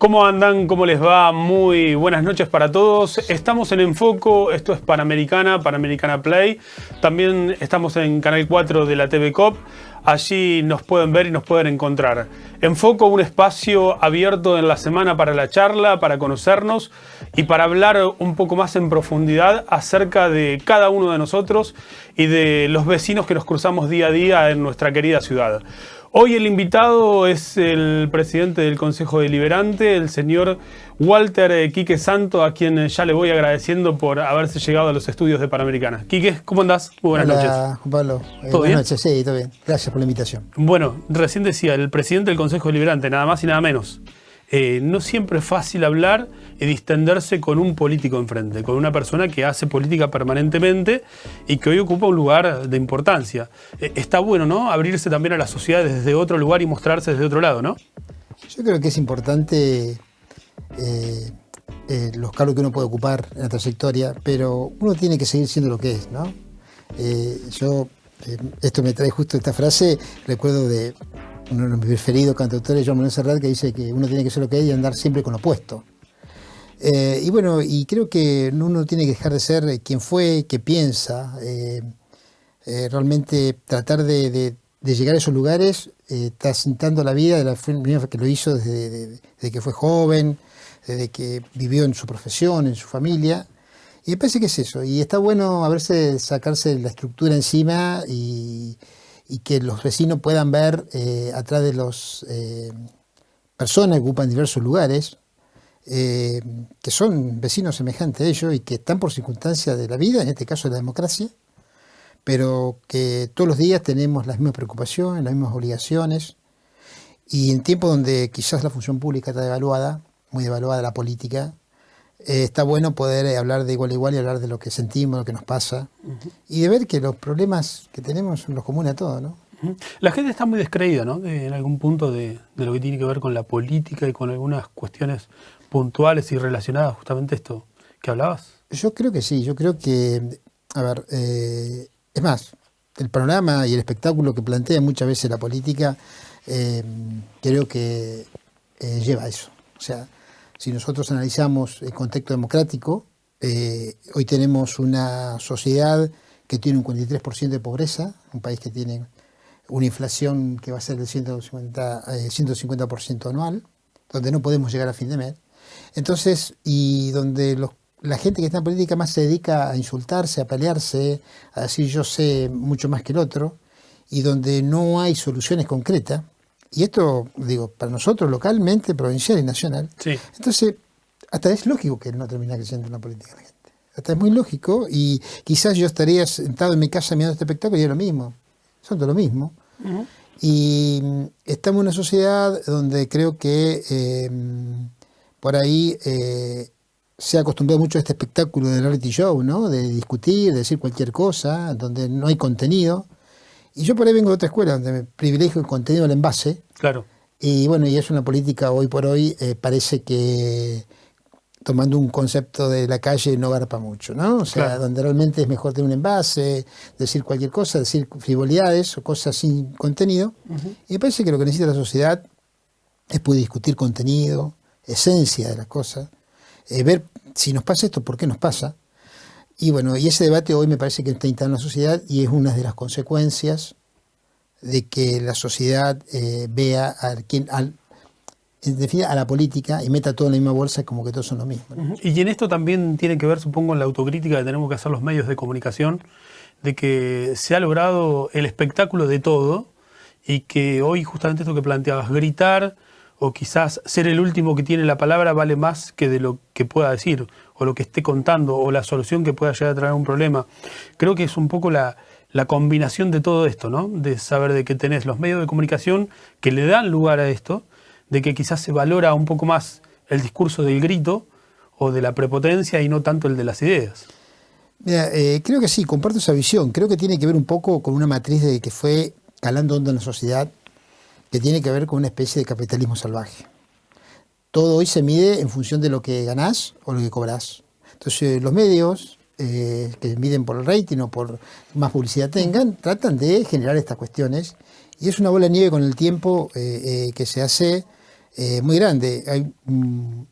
¿Cómo andan? ¿Cómo les va? Muy buenas noches para todos. Estamos en Enfoco, esto es Panamericana Play. También estamos en Canal 4 de la TV Cop. Allí nos pueden ver y nos pueden encontrar. Enfoco, un espacio abierto en la semana para la charla, para conocernos y para hablar un poco más en profundidad acerca de cada uno de nosotros y de los vecinos que nos cruzamos día a día en nuestra querida ciudad. Hoy el invitado es el presidente del Consejo Deliberante, el señor Walter Quique Santo, a quien ya le voy agradeciendo por haberse llegado a los estudios de Panamericana. Quique, ¿cómo andás? Muy buenas noches. Hola, Juan Pablo. Buenas noches, sí, todo bien. Gracias por la invitación. Bueno, recién decía, el presidente del Consejo Deliberante, nada más y nada menos. No siempre es fácil hablar y distenderse con un político enfrente, con una persona que hace política permanentemente y que hoy ocupa un lugar de importancia. Está bueno, ¿no? Abrirse también a la sociedad desde otro lugar y mostrarse desde otro lado, ¿no? Yo creo que es importante los cargos que uno puede ocupar en la trayectoria, pero uno tiene que seguir siendo lo que es, ¿no? Esto me trae justo esta frase, recuerdo de uno de mis preferidos cantautores, Joan Manuel Serrat, que dice que uno tiene que ser lo que es y andar siempre con lo opuesto. Y creo que uno tiene que dejar de ser quien fue, que piensa, realmente tratar de llegar a esos lugares, transitando la vida de la forma que lo hizo desde que fue joven, desde que vivió en su profesión, en su familia. Y me parece que es eso, y está bueno sacarse la estructura encima y que los vecinos puedan ver atrás de las personas que ocupan diversos lugares, que son vecinos semejantes a ellos y que están por circunstancias de la vida, en este caso de la democracia, pero que todos los días tenemos las mismas preocupaciones, las mismas obligaciones, y en tiempos donde quizás la función pública está devaluada, muy devaluada la política, está bueno poder hablar de igual a igual y hablar de lo que sentimos, lo que nos pasa, y de ver que los problemas que tenemos son los comunes a todos, ¿no? La gente está muy descreída, ¿no? En algún punto de lo que tiene que ver con la política y con algunas cuestiones puntuales y relacionadas justamente a esto que hablabas. Yo creo que sí, yo creo que, es más, el panorama y el espectáculo que plantea muchas veces la política, creo que lleva a eso. O sea, si nosotros analizamos el contexto democrático, hoy tenemos una sociedad que tiene un 43% de pobreza, un país que tiene una inflación que va a ser del 150% anual, donde no podemos llegar a fin de mes. Entonces, y donde la gente que está en política más se dedica a insultarse, a pelearse, a decir yo sé mucho más que el otro, y donde no hay soluciones concretas. Y esto, digo, para nosotros localmente, provincial y nacional. Sí. Entonces, hasta es lógico que no termine creciendo en la política la gente. Hasta es muy lógico, y quizás yo estaría sentado en mi casa mirando este espectáculo y es lo mismo. Son todo lo mismo. Uh-huh. Y estamos en una sociedad donde creo que por ahí se ha acostumbrado mucho a este espectáculo del reality show, ¿no? De discutir, de decir cualquier cosa, donde no hay contenido. Y yo por ahí vengo de otra escuela donde me privilegio el contenido del envase. Claro. Y bueno, y es una política hoy por hoy, parece que tomando un concepto de la calle no garpa mucho, ¿no? O sea, claro, donde realmente es mejor tener un envase, decir cualquier cosa, decir frivolidades o cosas sin contenido. Uh-huh. Y me parece que lo que necesita la sociedad es poder discutir contenido, esencia de las cosas, ver si nos pasa esto, por qué nos pasa. Y bueno, y ese debate hoy me parece que está instalado en la sociedad y es una de las consecuencias de que la sociedad vea en definitiva a la política y meta todo en la misma bolsa como que todos son lo mismo, ¿no? Y en esto también tiene que ver, supongo, en la autocrítica que tenemos que hacer los medios de comunicación, de que se ha logrado el espectáculo de todo y que hoy justamente esto que planteabas, gritar o quizás ser el último que tiene la palabra vale más que de lo que pueda decir o lo que esté contando o la solución que pueda llegar a traer un problema. Creo que es un poco la combinación de todo esto, ¿no? De saber de que tenés los medios de comunicación que le dan lugar a esto, de que quizás se valora un poco más el discurso del grito o de la prepotencia y no tanto el de las ideas. Mira, creo que sí, comparto esa visión. Creo que tiene que ver un poco con una matriz de que fue calando hondo en la sociedad, que tiene que ver con una especie de capitalismo salvaje. Todo hoy se mide en función de lo que ganás o lo que cobrás. Entonces los medios que miden por el rating o por más publicidad tengan, tratan de generar estas cuestiones. Y es una bola de nieve con el tiempo que se hace muy grande.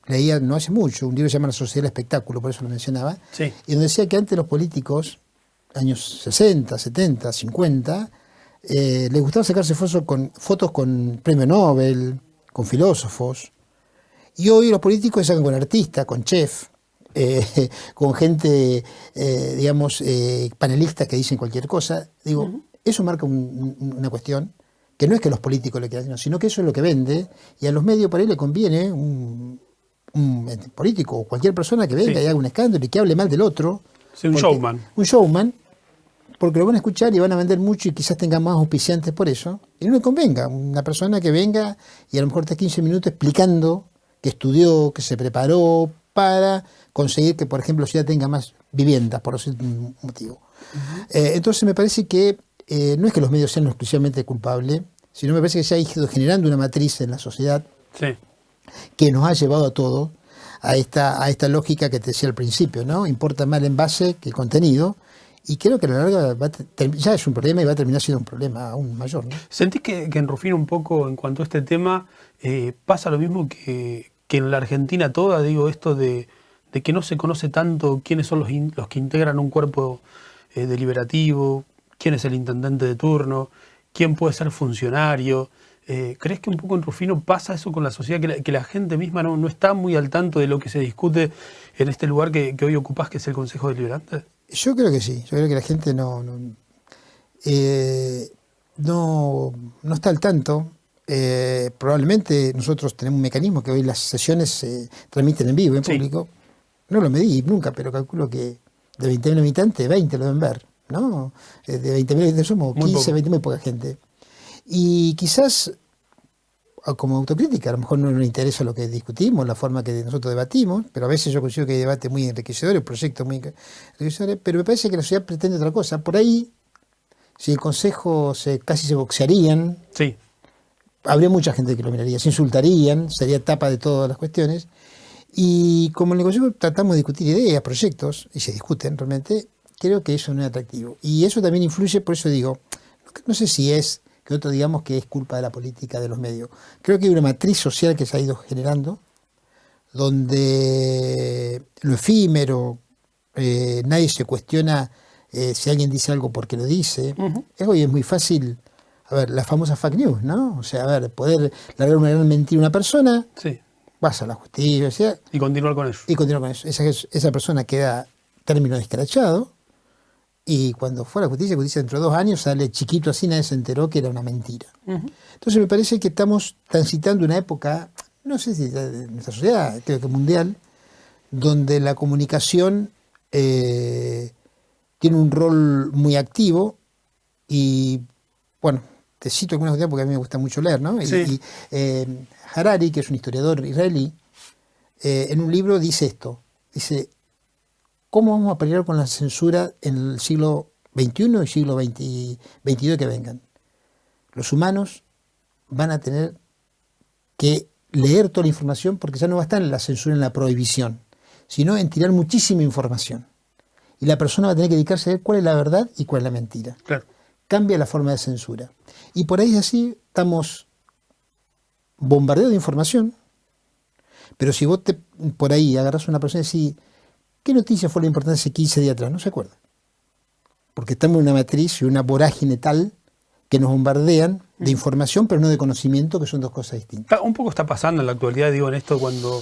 Leía no hace mucho un libro que se llama La Sociedad del Espectáculo, por eso lo mencionaba, Sí. y donde decía que antes los políticos, años 60, 70, 50, les gustaba sacarse fotos con premio Nobel, con filósofos, y hoy los políticos se sacan con artistas, con chef, con gente, digamos, panelistas que dicen cualquier cosa. Digo, eso marca una cuestión, que no es que los políticos le quieran, sino que eso es lo que vende, y a los medios por ahí le conviene un político o cualquier persona que venga y haga un escándalo y que hable mal del otro. Sí, un showman. Un showman, porque lo van a escuchar y van a vender mucho y quizás tengan más auspiciantes por eso. Y no le convenga una persona que venga y a lo mejor está 15 minutos explicando que estudió, que se preparó para conseguir que, por ejemplo, la ciudad tenga más viviendas, por decir un motivo. Entonces me parece que no es que los medios sean exclusivamente culpables, sino me parece que se ha ido generando una matriz en la sociedad que nos ha llevado a todos a esta lógica que te decía al principio, ¿no? Importa más el envase que el contenido, y creo que a la larga ya es un problema y va a terminar siendo un problema aún mayor, ¿no? ¿Sentís que en Rufino un poco en cuanto a este tema pasa lo mismo que en la Argentina toda, digo, esto de que no se conoce tanto quiénes son los que integran un cuerpo deliberativo, quién es el intendente de turno, quién puede ser funcionario? ¿Crees que un poco en Rufino pasa eso con la sociedad, que la gente misma no está muy al tanto de lo que se discute en este lugar que hoy ocupás, que es el Consejo Deliberante? Yo creo que sí, yo creo que la gente no está al tanto. Probablemente nosotros tenemos un mecanismo que hoy las sesiones se transmiten en vivo, en público. No lo medí nunca, pero calculo que de 20.000 habitantes, 20 lo deben ver, ¿no? De 20.000 habitantes somos 15, 20, muy poca gente. Y quizás, como autocrítica, a lo mejor no nos interesa lo que discutimos, la forma que nosotros debatimos, pero a veces yo considero que hay debates muy enriquecedores, proyectos muy enriquecedores, pero me parece que la sociedad pretende otra cosa. Por ahí, si el Consejo casi se boxearían, habría mucha gente que lo miraría, se insultarían, sería tapa de todas las cuestiones. Y como en el Consejo tratamos de discutir ideas, proyectos, y se discuten realmente, creo que eso no es atractivo. Y eso también influye, por eso digo, no sé si es que nosotros digamos que es culpa de la política, de los medios. Creo que hay una matriz social que se ha ido generando, donde lo efímero, nadie se cuestiona si alguien dice algo porque lo dice. Hoy es muy fácil, a ver, la famosa fake news, ¿no? O sea, a ver, poder largar una gran mentira a una persona, vas a la justicia. Y continuar con eso. Y continuar con eso. Esa persona queda término descarachado. Y cuando fue a la justicia dentro de 2 años sale chiquito así, nadie se enteró que era una mentira. Entonces me parece que estamos transitando una época, no sé si de nuestra sociedad, creo que mundial, donde la comunicación tiene un rol muy activo. Y bueno, te cito algunas cosas porque a mí me gusta mucho leer, ¿no? Y Harari, que es un historiador israelí, en un libro dice esto, dice: ¿cómo vamos a pelear con la censura en el siglo XXI y siglo XXII que vengan? Los humanos van a tener que leer toda la información, porque ya no va a estar en la censura, en la prohibición, sino en tirar muchísima información. Y la persona va a tener que dedicarse a ver cuál es la verdad y cuál es la mentira. Claro. Cambia la forma de censura. Y por ahí así estamos bombardeados de información, pero si vos por ahí agarrás a una persona y decís: ¿qué noticia fue la importante hace 15 días atrás? No se acuerda. Porque estamos en una matriz y una vorágine tal que nos bombardean de información, pero no de conocimiento, que son dos cosas distintas. Un poco está pasando en la actualidad, digo, en esto cuando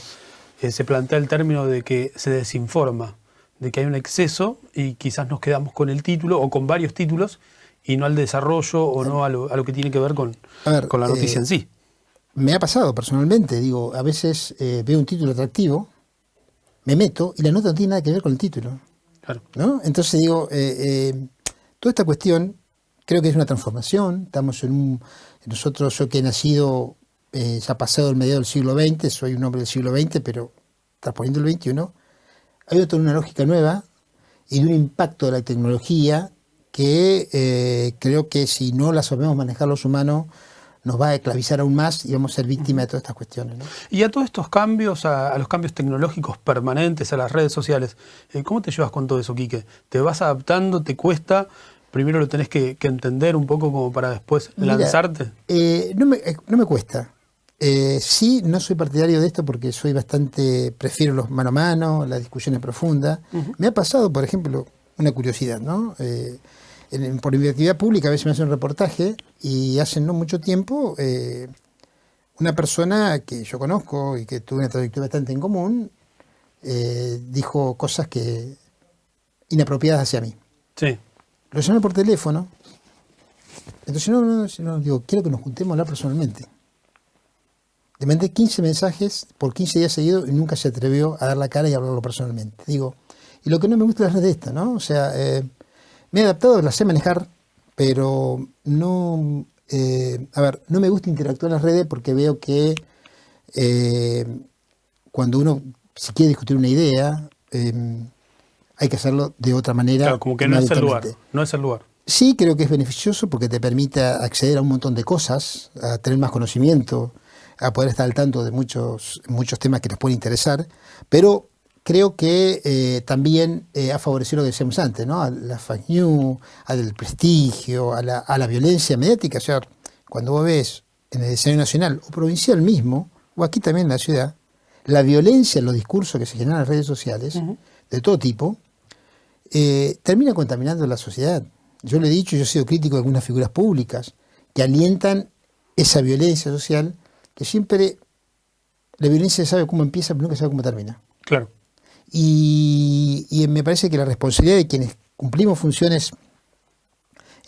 se plantea el término de que se desinforma, de que hay un exceso y quizás nos quedamos con el título o con varios títulos y no al desarrollo o no a lo que tiene que ver con la noticia en sí. Me ha pasado personalmente, digo, a veces veo un título atractivo, me meto y la nota no tiene nada que ver con el título. Claro. ¿No? Entonces digo, toda esta cuestión creo que es una transformación. Estamos nosotros, yo que he nacido ya pasado el mediado del siglo XX, soy un hombre del siglo XX, pero transponiendo el XXI, hay toda una lógica nueva y de un impacto de la tecnología que creo que si no la sabemos manejar los humanos, nos va a esclavizar aún más y vamos a ser víctimas de todas estas cuestiones, ¿no? Y a todos estos cambios, a los cambios tecnológicos permanentes, a las redes sociales, ¿cómo te llevas con todo eso, Quique? ¿Te vas adaptando? ¿Te cuesta? Primero lo tenés que entender un poco como para después lanzarte. No me cuesta. Sí, no soy partidario de esto porque prefiero los mano a mano, las discusiones profundas. Me ha pasado, por ejemplo, una curiosidad, ¿no? Por mi actividad pública a veces me hacen un reportaje y hace no mucho tiempo una persona que yo conozco y que tuve una trayectoria bastante en común dijo cosas inapropiadas hacia mí. Sí. Lo llamé por teléfono. Entonces no, digo, quiero que nos juntemos a hablar personalmente. Le mandé 15 mensajes por 15 días seguidos y nunca se atrevió a dar la cara y a hablarlo personalmente. Digo, y lo que no me gusta es la red de esta, ¿no? O sea, me he adaptado, la sé manejar, pero no, no me gusta interactuar en las redes porque veo que cuando uno se quiere discutir una idea, hay que hacerlo de otra manera. Claro, como que no es el lugar, no es el lugar. Sí, creo que es beneficioso porque te permite acceder a un montón de cosas, a tener más conocimiento, a poder estar al tanto de muchos temas que nos pueden interesar, pero creo que también ha favorecido lo que decíamos antes, ¿no? A la fake news, al prestigio, a la violencia mediática. O sea, cuando vos ves en el escenario nacional o provincial mismo, o aquí también en la ciudad, la violencia en los discursos que se generan en las redes sociales, de todo tipo, termina contaminando la sociedad. Yo le he dicho, yo he sido crítico de algunas figuras públicas que alientan esa violencia social, que siempre la violencia sabe cómo empieza, pero nunca sabe cómo termina. Claro. Y me parece que la responsabilidad de quienes cumplimos funciones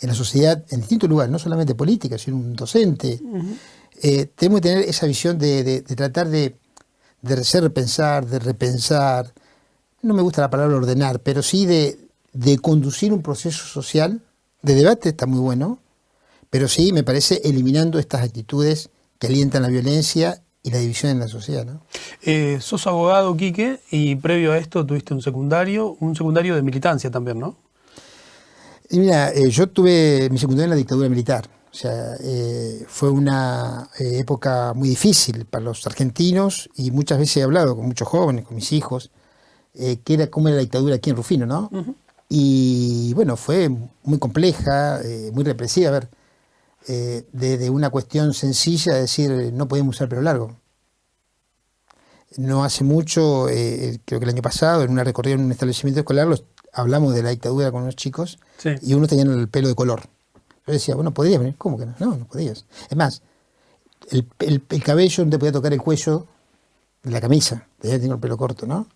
en la sociedad, en distintos lugares, no solamente política, sino un docente, tenemos que tener esa visión de tratar de repensar, de repensar, no me gusta la palabra ordenar, pero sí de conducir un proceso social, de debate está muy bueno, pero sí me parece eliminando estas actitudes que alientan la violencia y la división en la sociedad, ¿no? Sos abogado, Quique, y previo a esto tuviste un secundario de militancia también, ¿no? Y mira, yo tuve mi secundario en la dictadura militar. O sea, fue una época muy difícil para los argentinos y muchas veces he hablado con muchos jóvenes, con mis hijos, cómo era la dictadura aquí en Rufino, ¿no? Y bueno, fue muy compleja, muy represiva. A ver, de una cuestión sencilla, decir, no podíamos usar pelo largo. No hace mucho, creo que el año pasado, en una recorrida en un establecimiento escolar, hablamos de la dictadura con unos chicos, sí, y unos tenían el pelo de color. Yo decía, bueno, podías venir. ¿Cómo que no? No podías. Es más, el cabello no te podía tocar el cuello de la camisa. Tengo el pelo corto, ¿no?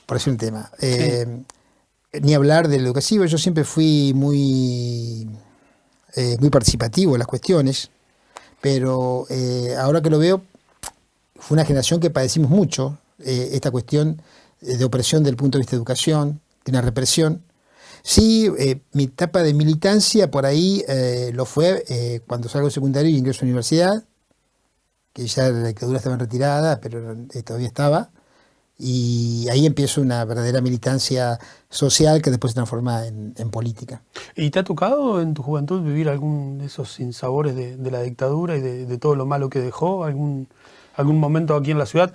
Por eso un tema. Sí. Ni hablar del educativo. Yo siempre fui muy participativo en las cuestiones, pero ahora que lo veo, fue una generación que padecimos mucho esta cuestión de opresión desde el punto de vista de educación, de una represión. Sí, mi etapa de militancia por ahí lo fue cuando salgo del secundario y ingreso a la universidad, que ya la dictadura estaba retirada, pero todavía estaba, y ahí empiezo una verdadera militancia social que después se transforma en política. ¿Y te ha tocado en tu juventud vivir algún de esos sinsabores de la dictadura y de todo lo malo que dejó? ¿Algún momento aquí en la ciudad?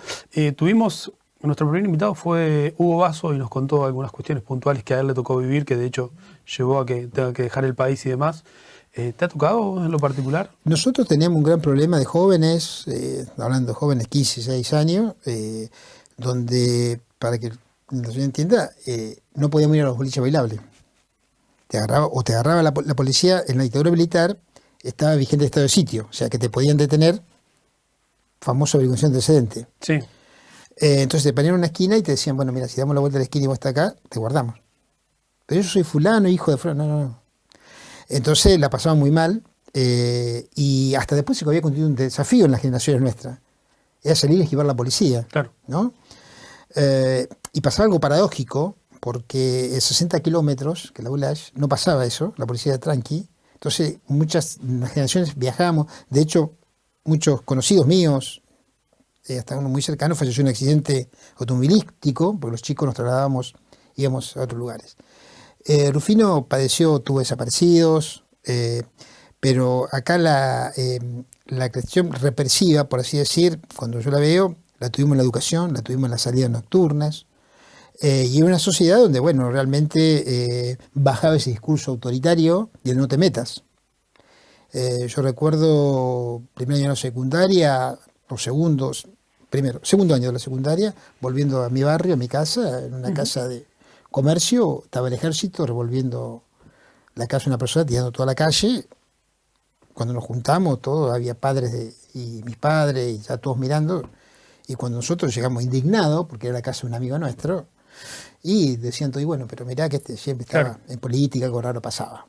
Nuestro primer invitado fue Hugo Basso y nos contó algunas cuestiones puntuales que a él le tocó vivir, que de hecho llevó a que tenga que dejar el país y demás. ¿Te ha tocado en lo particular? Nosotros teníamos un gran problema de jóvenes, hablando de jóvenes 15, 16 años, donde, para que la ciudad entienda, no podíamos ir a los boliches bailables. Te agarraba la policía. En la dictadura militar estaba vigente el estado de sitio, o sea que te podían detener, famosa averiguación de antecedente. Sí. Entonces te ponían en una esquina y te decían, bueno, mira, si damos la vuelta a la esquina y vos estás acá, te guardamos. Pero yo soy fulano, hijo de fulano. No. Entonces la pasaban muy mal, y hasta después se había constituido un desafío en las generaciones nuestras. Era salir a esquivar la policía. Claro. ¿No? Y pasaba algo paradójico, porque 60 kilómetros, que la ULASH, no pasaba eso, la policía era tranqui. Entonces muchas generaciones viajábamos. De hecho, muchos conocidos míos, hasta uno muy cercano, falleció en un accidente automovilístico, porque los chicos nos trasladábamos, íbamos a otros lugares. Rufino tuvo desaparecidos, pero acá la cuestión represiva, por así decir, cuando yo la veo, la tuvimos en la educación, la tuvimos en las salidas nocturnas, y en una sociedad donde, bueno, realmente bajaba ese discurso autoritario y el no te metas. Yo recuerdo primer año de la secundaria, o segundo año de la secundaria, volviendo a mi barrio, a mi casa, en una casa de comercio, estaba el ejército revolviendo la casa de una persona, tirando toda la calle. Cuando nos juntamos, todos, había y mis padres, y ya todos mirando, y cuando nosotros llegamos indignados, porque era la casa de un amigo nuestro, y decían todo, y bueno, pero mirá que siempre estaba en política, algo raro pasaba.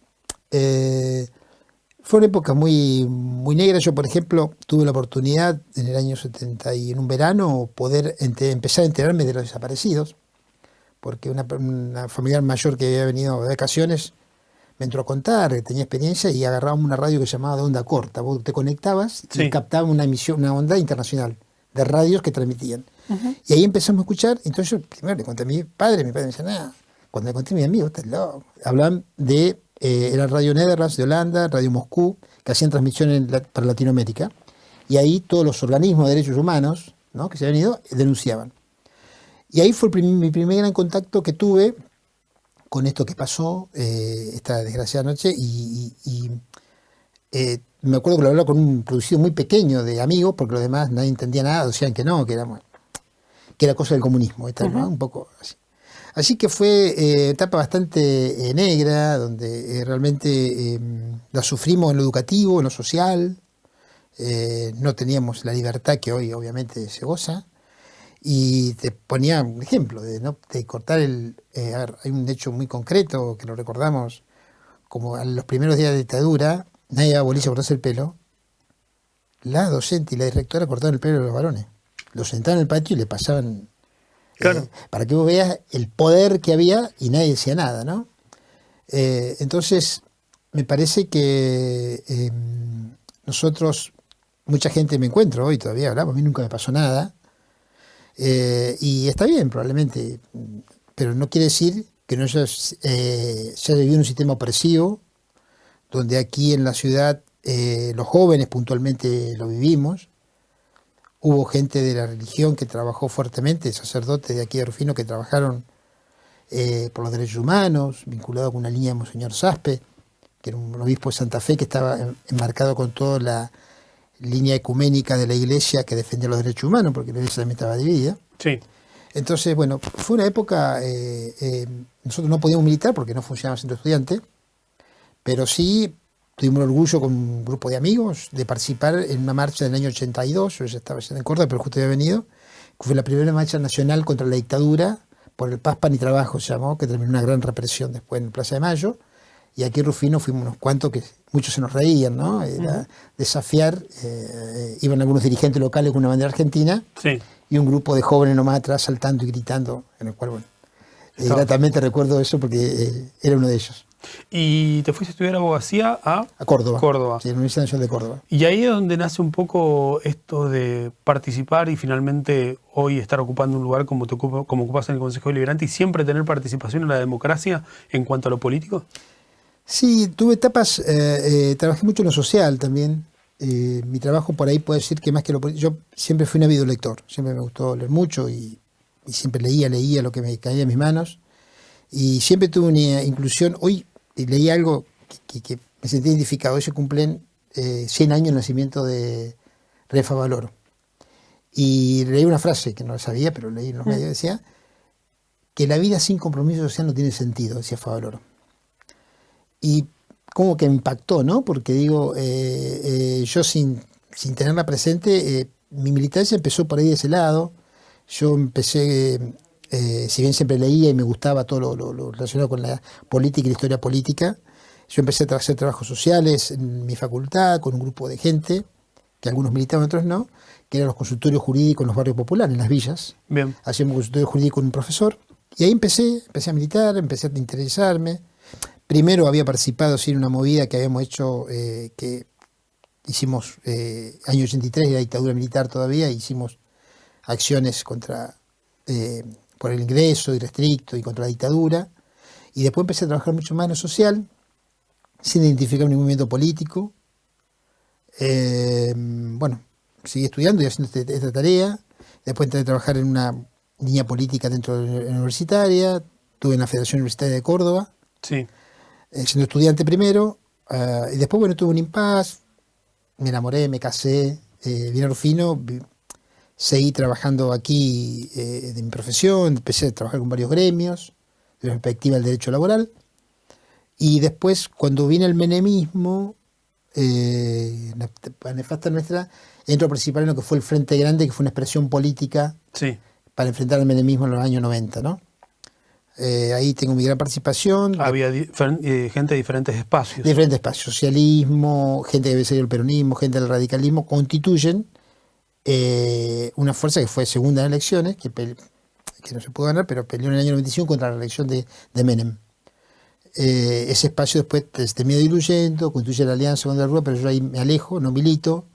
Fue una época muy, muy negra. Yo, por ejemplo, tuve la oportunidad en el año 70 y en un verano poder empezar a enterarme de los desaparecidos, porque una familiar mayor que había venido de vacaciones me entró a contar que tenía experiencia y agarrábamos una radio que se llamaba de onda corta. Vos te conectabas y captaba una emisión, una onda internacional de radios que transmitían. Y ahí empezamos a escuchar. Entonces yo primero le conté a mi padre me decía, nada. Cuando le conté a mi amigo, estás loco. Hablaban de, era Radio Netherlands de Holanda, Radio Moscú, que hacían transmisiones para Latinoamérica. Y ahí todos los organismos de derechos humanos, ¿no?, que se habían ido, denunciaban. Y ahí fue mi primer gran contacto que tuve con esto que pasó esta desgraciada noche, y me acuerdo que lo hablaba con un producido muy pequeño de amigos, porque los demás nadie entendía nada, decían que no, que era cosa del comunismo, ¿no? Un poco así. Así que fue etapa bastante negra, donde realmente la sufrimos en lo educativo, en lo social, no teníamos la libertad que hoy obviamente se goza. Y te ponía un ejemplo de cortar a ver, hay un hecho muy concreto que lo recordamos, como a los primeros días de dictadura, nadie iba a boliche a cortarse el pelo. La docente y la directora cortaban el pelo de los varones. Los sentaban en el patio y le pasaban, para que vos veas el poder que había, y nadie decía nada, ¿no? Entonces, me parece que nosotros, mucha gente me encuentro hoy, todavía hablamos, a mí nunca me pasó nada. Y está bien, probablemente, pero no quiere decir que no se haya vivido un sistema opresivo, donde aquí en la ciudad los jóvenes puntualmente lo vivimos. Hubo gente de la religión que trabajó fuertemente, sacerdotes de aquí de Rufino que trabajaron por los derechos humanos, vinculados con una línea de Monseñor Saspe, que era un obispo de Santa Fe que estaba enmarcado con toda la línea ecuménica de la iglesia que defendía los derechos humanos, porque la iglesia también estaba dividida. Sí. Entonces, bueno, fue una época, nosotros no podíamos militar porque no funcionaba el centro estudiante, pero sí tuvimos el orgullo con un grupo de amigos de participar en una marcha del año 82, yo ya estaba en Córdoba, pero justo había venido, que fue la primera marcha nacional contra la dictadura, por el Paz, Pan y Trabajo se llamó, que terminó una gran represión después en Plaza de Mayo. Y aquí en Rufino fuimos unos cuantos que muchos se nos reían, ¿no? Era desafiar, iban algunos dirigentes locales con una bandera argentina, y un grupo de jóvenes nomás atrás saltando y gritando, en el cual, bueno, gratamente recuerdo eso porque era uno de ellos. ¿Y te fuiste a estudiar abogacía a Córdoba? Sí, en la Universidad Nacional de Córdoba. Y ahí es donde nace un poco esto de participar y finalmente hoy estar ocupando un lugar como ocupas en el Consejo Deliberante y siempre tener participación en la democracia en cuanto a lo político. Sí, tuve etapas, trabajé mucho en lo social también. Mi trabajo por ahí puede decir que más que lo político, yo siempre fui un ávido lector, siempre me gustó leer mucho y siempre leía lo que me caía en mis manos, y siempre tuve una inclusión. Hoy leí algo que me sentí identificado. Hoy se cumplen 100 años del nacimiento de Rey Favaloro, y leí una frase que no sabía, pero leí en los medios, decía que la vida sin compromiso social no tiene sentido, decía Favaloro. Y como que me impactó, ¿no? Porque digo, yo sin tenerla presente, mi militancia empezó por ahí de ese lado. Yo empecé, si bien siempre leía y me gustaba todo lo relacionado con la política y la historia política, yo empecé a hacer trabajos sociales en mi facultad con un grupo de gente, que algunos militaban, otros no, que eran los consultorios jurídicos en los barrios populares, en las villas. Bien. Hacíamos consultorio jurídico con un profesor, y ahí empecé a militar, empecé a interesarme. Primero había participado en una movida que habíamos hecho, que hicimos año 83, de la dictadura militar todavía, hicimos acciones por el ingreso irrestricto y contra la dictadura, y después empecé a trabajar mucho más en lo social, sin identificar ningún movimiento político. Bueno, seguí estudiando y haciendo esta tarea. Después entré a trabajar en una línea política dentro de la universitaria, estuve en la Federación Universitaria de Córdoba. Sí. Siendo estudiante primero, Y después, bueno, tuve un impasse, me enamoré, me casé, vine a Rufino, seguí trabajando aquí de mi profesión, empecé a trabajar con varios gremios, de la perspectiva del derecho laboral, y después, cuando vine el menemismo, la nefasta nuestra, entro a participar en lo que fue el Frente Grande, que fue una expresión política Sí. para enfrentar al menemismo en los años 90, ¿no? Ahí tengo mi gran participación. Había gente de diferentes espacios. Diferentes espacios, socialismo, gente que había salido del peronismo, gente del radicalismo, constituyen una fuerza que fue segunda en elecciones, que no se pudo ganar, pero peleó en el año 95 contra la elección de Menem. Ese espacio después se terminó diluyendo, constituye la alianza con la Rúa, pero yo ahí me alejo, no milito,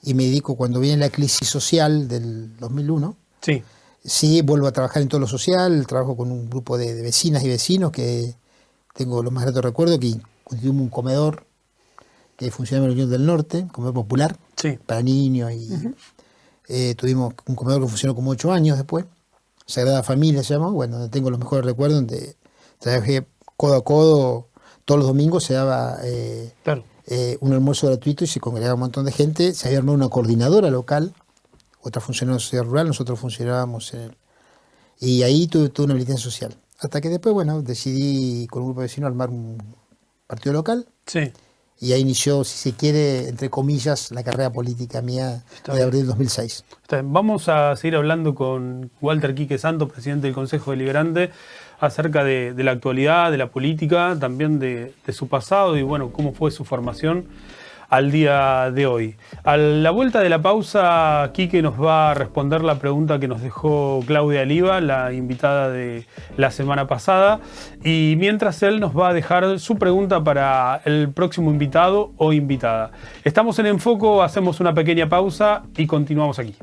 y me dedico, cuando viene la crisis social del 2001, Sí. sí, vuelvo a trabajar en todo lo social, trabajo con un grupo de vecinas y vecinos que tengo los más gratos recuerdos, que constituimos un comedor que funcionaba en la Unión del Norte, un comedor popular, Sí. para niños, y tuvimos un comedor que funcionó como 8 años después, Sagrada Familia se llama, bueno, donde tengo los mejores recuerdos, donde trabajé codo a codo, todos los domingos se daba Claro. un almuerzo gratuito y se congregaba un montón de gente, se había armado una coordinadora local, otra funcionaba en la sociedad rural, nosotros funcionábamos en el... Y ahí tuve una militancia social. Hasta que después, bueno, decidí con un grupo de vecinos armar un partido local, Sí. y ahí inició, si se quiere, entre comillas, la carrera política mía de abril del 2006. Está bien. Vamos a seguir hablando con Walter Quique Santos, presidente del Consejo Deliberante, acerca de la actualidad, de la política, también de su pasado y bueno, cómo fue su formación al día de hoy. A la vuelta de la pausa, Quique nos va a responder la pregunta que nos dejó Claudia Oliva, la invitada de la semana pasada, y mientras él nos va a dejar su pregunta para el próximo invitado o invitada. Estamos en Enfoco, hacemos una pequeña pausa y continuamos aquí.